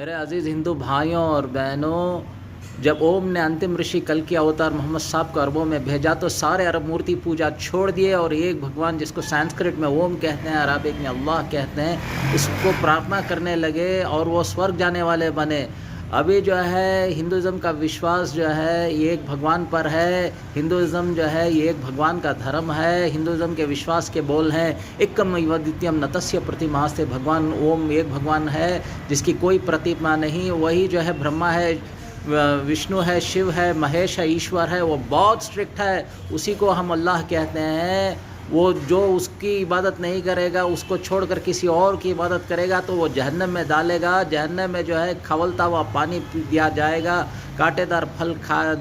میرے عزیز ہندو بھائیوں اور بہنوں، جب اوم نے انتم رشی کلکی اوتار محمد صاحب کو عربوں میں بھیجا تو سارے عرب مورتی پوجا چھوڑ دیے اور ایک بھگوان جس کو سنسکرت میں اوم کہتے ہیں، عربک میں اللہ کہتے ہیں، اس کو پرارتھنا کرنے لگے اور وہ سورگ جانے والے بنے۔ ابھی جو ہے ہندوازم کا وشواس جو ہے یہ ایک بھگوان پر ہے، ہندوازم جو ہے یہ ایک بھگوان کا دھرم ہے، ہندوازم کے وشواس کے بول ہیں ایکم ایودتیم نتسیہ پرتیماستے، بھگوان اوم ایک بھگوان ہے جس کی کوئی پرتیما نہیں، وہی جو ہے برہما ہے، وشنو ہے، شیو ہے، مہیش ہے، ایشور ہے، وہ بہت اسٹرکٹ ہے، اسی کو ہم اللہ کہتے ہیں۔ وہ جو اس کی عبادت نہیں کرے گا، اس کو چھوڑ کر کسی اور کی عبادت کرے گا تو وہ جہنم میں ڈالے گا۔ جہنم میں جو ہے کھولتا ہوا پانی دیا جائے گا، کانٹے دار پھل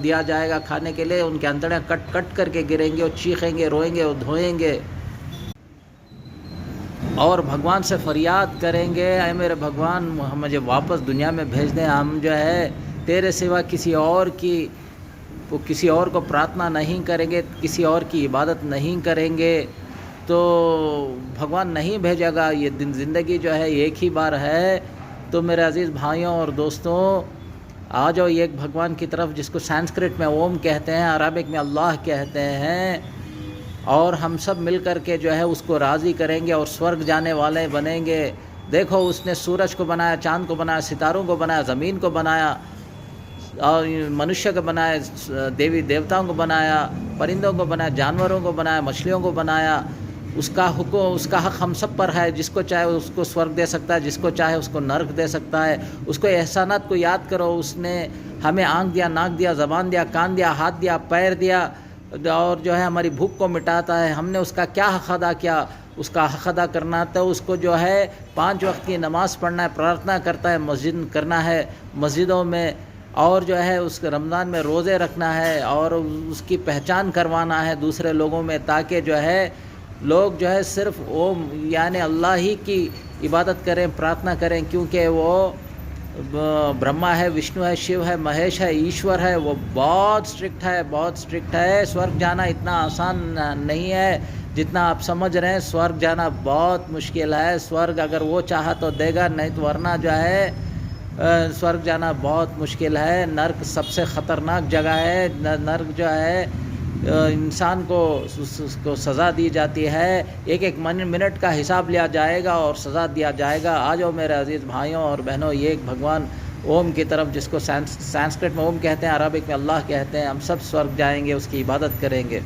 دیا جائے گا کھانے کے لیے، ان کے انتڑیاں کٹ کٹ کر کے گریں گے اور چیخیں گے، روئیں گے اور دھوئیں گے اور بھگوان سے فریاد کریں گے، اے میرے بھگوان مجھے واپس دنیا میں بھیج دیں، ہم جو ہے تیرے سوا کسی اور کو پرارتھنا نہیں کریں گے، کسی اور کی عبادت نہیں کریں گے تو بھگوان نہیں بھیجے گا۔ یہ زندگی جو ہے ایک ہی بار ہے۔ تو میرے عزیز بھائیوں اور دوستوں، آ جاؤ ایک بھگوان کی طرف جس کو سنسکرت میں اوم کہتے ہیں، عربک میں اللہ کہتے ہیں، اور ہم سب مل کر کے جو ہے اس کو راضی کریں گے اور سورگ جانے والے بنیں گے۔ دیکھو اس نے سورج کو بنایا، چاند کو بنایا، ستاروں کو بنایا، زمین کو بنایا اور منشیہ کو بنایا، دیوی دیوتاؤں کو بنایا، پرندوں کو بنایا، جانوروں کو بنایا، مچھلیوں کو بنایا۔ اس کا حکم، اس کا حق ہم سب پر ہے، جس کو چاہے اس کو سورگ دے سکتا ہے، جس کو چاہے اس کو نرک دے سکتا ہے۔ اس کو احسانات کو یاد کرو، اس نے ہمیں آنکھ دیا، ناک دیا، زبان دیا، کان دیا، ہاتھ دیا، پیر دیا اور جو ہے ہماری بھوک کو مٹاتا ہے۔ ہم نے اس کا کیا حق ادا کیا؟ اس کا حق ادا کرنا تو اس کو جو ہے 5 وقت کی نماز پڑھنا ہے، پرارتھنا کرتا ہے، مسجد کرنا ہے مسجدوں میں، اور جو ہے اس کے رمضان میں روزے رکھنا ہے اور اس کی پہچان کروانا ہے دوسرے لوگوں میں، تاکہ جو ہے لوگ جو ہے صرف اوم یعنی اللہ ہی کی عبادت کریں، پرارتھنا کریں، کیونکہ وہ برہما ہے، وشنو ہے، شیو ہے، مہیش ہے، ایشور ہے، وہ بہت اسٹرکٹ ہے، بہت اسٹرکٹ ہے۔ سورگ جانا اتنا آسان نہیں ہے جتنا آپ سمجھ رہے ہیں، سورگ جانا بہت مشکل ہے۔ سورگ اگر وہ چاہا تو دے گا، نہیں تو ورنہ جو ہے سورگ جانا بہت مشکل ہے۔ نرک سب سے خطرناک جگہ ہے۔ نرک جو ہے انسان کو اس کو سزا دی جاتی ہے، ایک ایک منٹ کا حساب لیا جائے گا اور سزا دیا جائے گا۔ آ جاؤ میرے عزیز بھائیوں اور بہنوں، یہ ایک بھگوان اوم کی طرف جس کو سنسکرت میں اوم کہتے ہیں، عربک میں اللہ کہتے ہیں، ہم سب سورگ جائیں گے، اس کی عبادت کریں گے۔